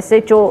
SHO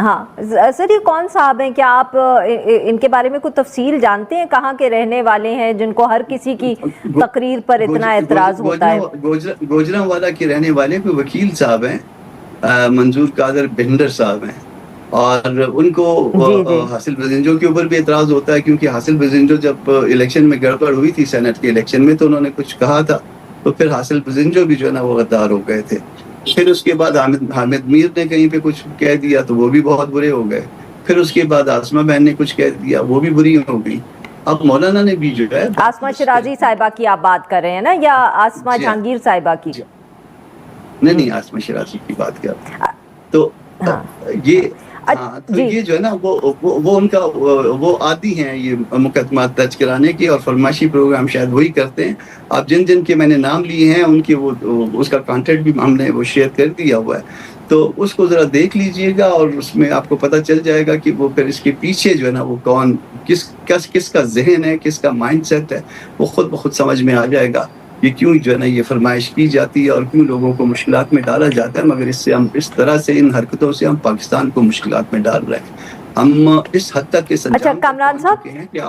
ہاں سر، یہ کون صاحب ہیں؟ کیا آپ ان کے بارے میں کوئی تفصیل جانتے ہیں؟ کہاں کے رہنے والے ہیں جن کو ہر کسی کی تقریر پر اتنا اعتراض ہوتا ہے؟ گوجرانوالا کے رہنے والے کوئی وکیل صاحب ہیں، منظور قادر بھنڈر صاحب ہیں، اور ان کو حاصل بزنجو کے اوپر بھی اعتراض ہوتا ہے، کیونکہ حاصل بزنجو جب الیکشن میں گڑبڑ ہوئی تھی سینٹ کے الیکشن میں تو انہوں نے کچھ کہا تھا، تو پھر حاصل بزنجو بھی جو ہے نا وہ غدار ہو گئے تھے. پھر اس کے بعد حامد میر نے کہیں پہ کچھ کہہ دیا تو وہ بھی بہت برے ہو گئے. پھر اس کے بعد آسمہ بہن نے کچھ کہہ دیا، وہ بھی بری ہو گئی. اب مولانا نے بھی جو ہے آسمہ شرازی صاحبہ کی آپ بات کر رہے ہیں نا، یا آسمہ جہانگیر صاحبہ کی؟ نہیں، آسمہ شرازی کی بات کر رہے ہیں. تو یہ یہ جو ہے نا وہ ان کا وہ عادی ہیں یہ مقدمات درج کرانے کے، اور فرمائشی پروگرام شاید وہی کرتے ہیں. اب جن کے میں نے نام لیے ہیں ان کے وہ اس کا کانٹیکٹ بھی ہم نے وہ شیئر کر دیا ہوا ہے، تو اس کو ذرا دیکھ لیجئے گا اور اس میں آپ کو پتہ چل جائے گا کہ وہ پھر اس کے پیچھے جو ہے نا وہ کون کس کا ذہن ہے، کس کا مائنڈ سیٹ ہے، وہ خود بخود سمجھ میں آ جائے گا کہ کیوں جو ہے نا یہ فرمائش کی جاتی ہے اور کیوں لوگوں کو مشکلات میں ڈالا جاتا ہے. مگر اس سے ہم اس طرح سے ان حرکتوں سے ہم پاکستان کو مشکلات میں ڈال رہے ہیں. ہم اس حد تک کے کامران صاحب ہیں کہ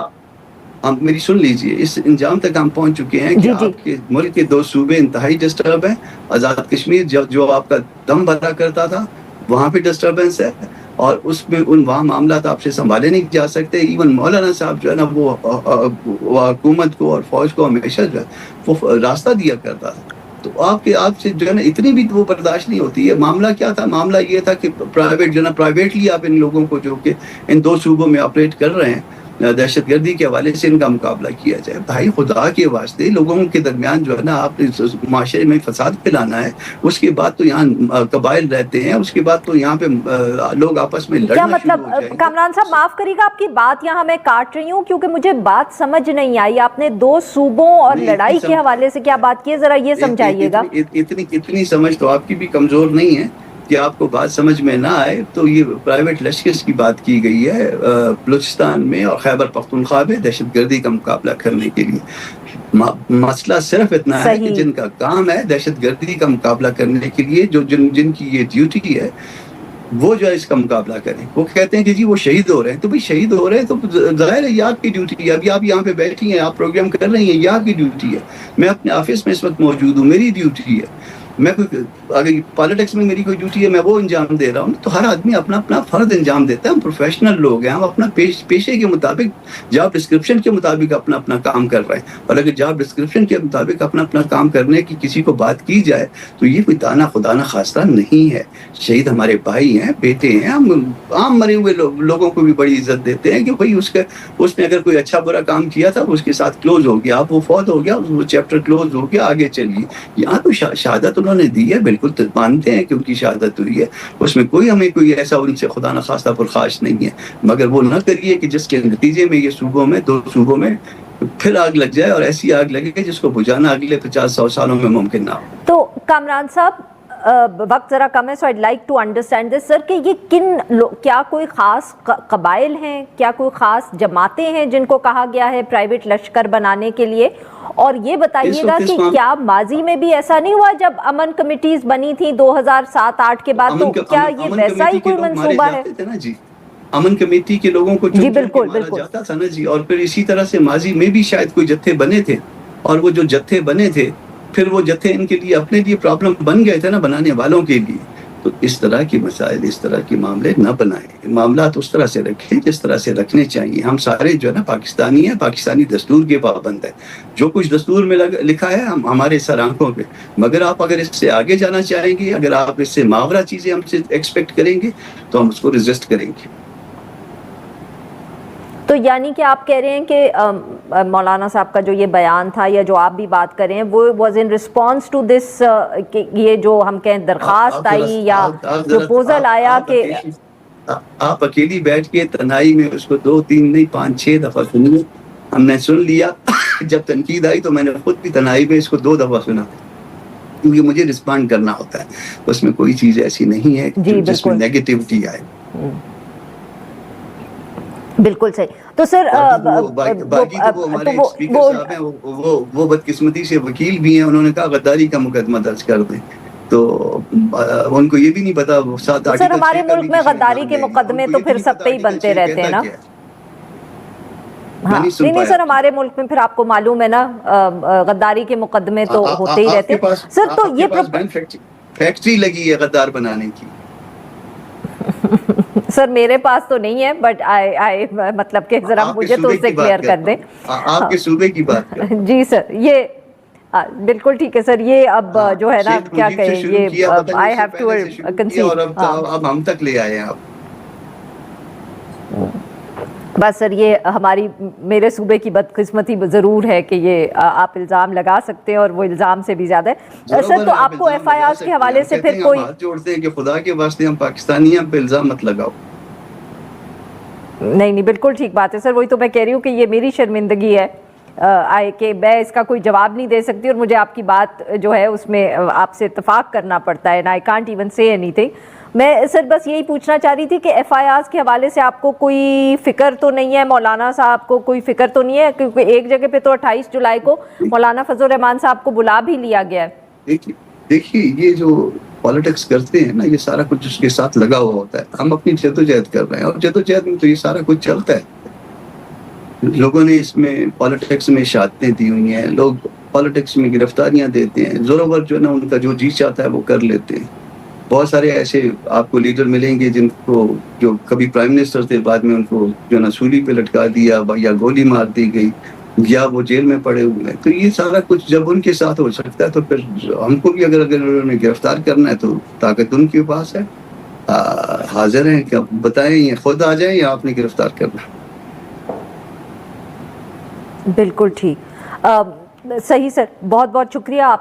ہم میری سن لیجئے، اس انجام تک ہم پہنچ چکے ہیں کہ آپ کے ملک کے 2 صوبے انتہائی ڈسٹرب ہیں. آزاد کشمیر جو آپ کا دم بھرا کرتا تھا وہاں پہ ڈسٹربنس ہے، اور اس میں وہاں معاملات آپ سے سنبھالے نہیں جا سکتے. ایون مولانا صاحب جو ہے نا وہ حکومت کو اور فوج کو ہمیشہ جو ہے وہ راستہ دیا کرتا تھا. تو آپ سے جو ہے نا اتنی بھی وہ برداشت نہیں ہوتی ہے. معاملہ کیا تھا؟ معاملہ یہ تھا کہ پرائیویٹلی آپ ان لوگوں کو جو کہ ان 2 صوبوں میں آپریٹ کر رہے ہیں دہشت گردی کے حوالے سے ان کا مقابلہ کیا جائے. بھائی خدا کے واسطے لوگوں کے درمیان جو ہے نا آپ معاشرے میں فساد پھیلانا ہے. اس کے بعد تو یہاں قبائل رہتے ہیں، اس کے بعد تو یہاں پہ لوگ آپس میں لڑنا کیا مطلب؟ کامران صاحب معاف کریے گا، آپ کی بات یہاں میں کاٹ رہی ہوں کیونکہ مجھے بات سمجھ نہیں آئی. آپ نے 2 صوبوں اور لڑائی کے حوالے سے کیا بات کی ہے، ذرا یہ سمجھائیے گا. اتنی سمجھ تو آپ کی بھی کمزور نہیں ہے کہ آپ کو بات سمجھ میں نہ آئے. تو یہ پرائیویٹ لشکر کی بات کی گئی ہے بلوچستان میں اور خیبر پختونخوا میں دہشت گردی کا مقابلہ کرنے کے لیے. مسئلہ صرف اتنا ہے کہ جن کا کام ہے دہشت گردی کا مقابلہ کرنے کے لیے، جن کی یہ ڈیوٹی ہے وہ جو ہے اس کا مقابلہ کریں. وہ کہتے ہیں کہ جی وہ شہید ہو رہے ہیں. تو بھئی شہید ہو رہے ہیں تو ظاہر ہے یہ آپ کی ڈیوٹی ہے. ابھی آپ یہاں پہ بیٹھی ہیں، آپ پروگرام کر رہی ہیں، یہ آپ کی ڈیوٹی ہے. میں اپنے آفس میں اس وقت موجود ہوں، میری ڈیوٹی ہے. میں اگر پالیٹکس میں میری کوئی ڈیوٹی ہے میں وہ انجام دے رہا ہوں. تو ہر آدمی اپنا اپنا فرض انجام دیتا ہے. ہم پروفیشنل لوگ ہیں، ہم اپنا پیشے کے مطابق جاب ڈسکرپشن کے مطابق اپنا اپنا کام کر رہے ہیں. اور اگر جاب ڈسکرپشن کے مطابق اپنا اپنا کام کرنے کی کسی کو بات کی جائے تو یہ کوئی دانا خدا نہ خواستہ نہیں ہے. شہید ہمارے بھائی ہیں، بیٹے ہیں. ہم عام مرے ہوئے لوگوں کو بھی بڑی عزت دیتے ہیں کہ بھائی اس نے اگر کوئی اچھا برا کام کیا تھا اس کے ساتھ کلوز ہو گیا، اب وہ فوت ہو گیا، وہ چیپٹر کلوز ہو گیا، آگے چلیے. یہاں تو شہادت انہوں نے دی ہے، بالکل مانتے ہیں کہ ان کی شہادت ہوئی ہے. اس میں ہمیں کوئی ایسا ان سے خدا نخواستہ پرخاش نہیں ہے. مگر وہ نہ کریے کہ جس کے نتیجے میں یہ صوبوں میں 2 صوبوں میں پھر آگ لگ جائے، اور ایسی آگ لگے کہ جس کو بجھانا اگلے 50-100 سالوں میں ممکن نہ ہو. تو کامران صاحب وقت ذرا کم ہے، سو I'd like to understand this سر، کہ یہ کیا کوئی خاص قبائل ہیں، کیا کوئی خاص جماعتیں ہیں جن کو کہا گیا ہے پرائیویٹ لشکر بنانے کے لیے؟ اور یہ بتائیے گا کہ کیا ماضی میں بھی ایسا نہیں ہوا جب امن کمیٹیز بنی تھی 2007-8 کے بعد؟ تو کیا یہ ویسا ہی کوئی منصوبہ ہے؟ امن کمیٹی کے لوگوں کو جی بالکل جاتا تھا نا جی. اور پھر اسی طرح سے ماضی میں بھی شاید کوئی جتھے بنے تھے، اور وہ جو جتھے بنے تھے پھر وہ جتھے ان کے لیے اپنے لیے پرابلم بن گئے تھے نا بنانے والوں کے لیے. تو اس طرح کی مسائل، اس طرح کے معاملے نہ بنائیں. معاملات اس طرح سے رکھیں جس طرح سے رکھنے چاہیے. ہم سارے جو ہے نا پاکستانی ہیں، پاکستانی دستور کے پابند ہیں. جو کچھ دستور میں لکھا ہے ہمارے سر آنکھوں پہ. مگر آپ اگر اس سے آگے جانا چاہیں گے، اگر آپ اس سے ماورا چیزیں ہم سے ایکسپیکٹ کریں گے تو ہم اس کو ریزسٹ کریں گے. تو یعنی کہ آپ کہہ رہے ہیں کہ مولانا صاحب کا جو یہ بیان تھا یا جو آپ بھی بات کر رہے ہیں وہ was in response to this, یہ جو ہم کہیں درخواست آئی یا پروپوزل آیا کہ آپ اکیلی بیٹھ کے تنہائی میں اس کو 2 3 نہیں 5 6 دفعہ سنیے. ہم نے سن لیا. جب تنقید آئی تو میں نے خود بھی تنہائی میں اس کو 2 دفعہ سنا، کیونکہ مجھے رسپانڈ کرنا ہوتا ہے. اس میں کوئی چیز ایسی نہیں ہے جس میں نیگیٹیوٹی آئے. بالکل صحیح. تو سر باقی تو وہ ہمارے اسپیکر صاحب ہیں، وہ بدقسمتی سے وکیل بھی ہیں. انہوں نے کہا غداری کا مقدمہ درج کر دیں. تو ان کو یہ بھی نہیں پتا وہ ساتھ سر ہمارے ملک میں غداری کے مقدمے تو پھر سب پہ ہی بنتے رہتے ہیں نا. ہاں نہیں سر ہمارے ملک میں پھر آپ کو معلوم ہے نا غداری کے مقدمے تو ہوتے ہی رہتے ہیں سر. تو یہ فیکٹری لگی ہے غدار بنانے کی. سر میرے پاس تو نہیں ہے بٹ مطلب کہ ذرا مجھے تو اسے کلیئر کر دیں. آپ کے صوبے کی بات کریں. جی سر یہ بالکل ٹھیک ہے سر. یہ اب جو ہے نا کیا کہیں یہ آئی ہیو ٹو کنسیڈ اب ہم تک لے آئے ہیں آپ. بس سر یہ ہماری میرے صوبے کی بدقسمتی ضرور ہے کہ یہ آپ الزام لگا سکتے ہیں اور وہ الزام سے بھی زیادہ ہے. سر تو آپ کو ایف آئی آر کے حوالے سے پھر کوئی ہاتھ جوڑتے ہیں کہ خدا کے واسطے ہم پاکستانی ہیں, ہم پہ الزام مت لگاؤ. نہیں بالکل ٹھیک بات ہے سر. وہی تو میں کہہ رہی ہوں کہ یہ میری شرمندگی ہے کہ میں اس کا کوئی جواب نہیں دے سکتی اور مجھے آپ کی بات جو ہے اس میں آپ سے اتفاق کرنا پڑتا ہے. آئی کانٹ ایون سے اینی تھنگ. میں سر بس یہی پوچھنا چاہ رہی تھی کہ ایف آئی آرز کے حوالے سے آپ کو کوئی فکر تو نہیں ہے, مولانا صاحب کو کوئی فکر تو نہیں ہے, کیونکہ ایک جگہ پہ تو 28 جولائی کو مولانا فضل الرحمان صاحب کو بلا بھی لیا گیا ہے. دیکھیے یہ جو پالیٹکس کرتے ہیں نا یہ سارا کچھ اس کے ساتھ لگا ہوا ہوتا ہے. ہم اپنی جدوجہد کر رہے ہیں اور جدوجہد میں تو یہ سارا کچھ چلتا ہے. لوگوں نے اس میں پالیٹکس میں شہادتیں دی ہوئی ہیں, لوگ پالیٹکس میں گرفتاریاں دیتے ہیں, زورور جو ہے نا ان کا جو جی چاہتا ہے وہ کر لیتے ہیں. بہت سارے ایسے آپ کو لیڈر ملیں گے جن کو جو کبھی پرائم منسٹر تھے بعد میں ان کو جو نا سولی پہ لٹکا دیا یا گولی مار دی گئی یا وہ جیل میں پڑے ہوئے ہیں. تو یہ سارا کچھ جب ان کے ساتھ ہو سکتا ہے تو پھر ہم کو بھی اگر انہوں نے گرفتار کرنا ہے تو طاقت ان کے پاس ہے, حاضر ہیں کہ بتائیں یا خود آ جائیں یا آپ نے گرفتار کرنا. بالکل ٹھیک, صحیح سر. بہت بہت شکریہ آپ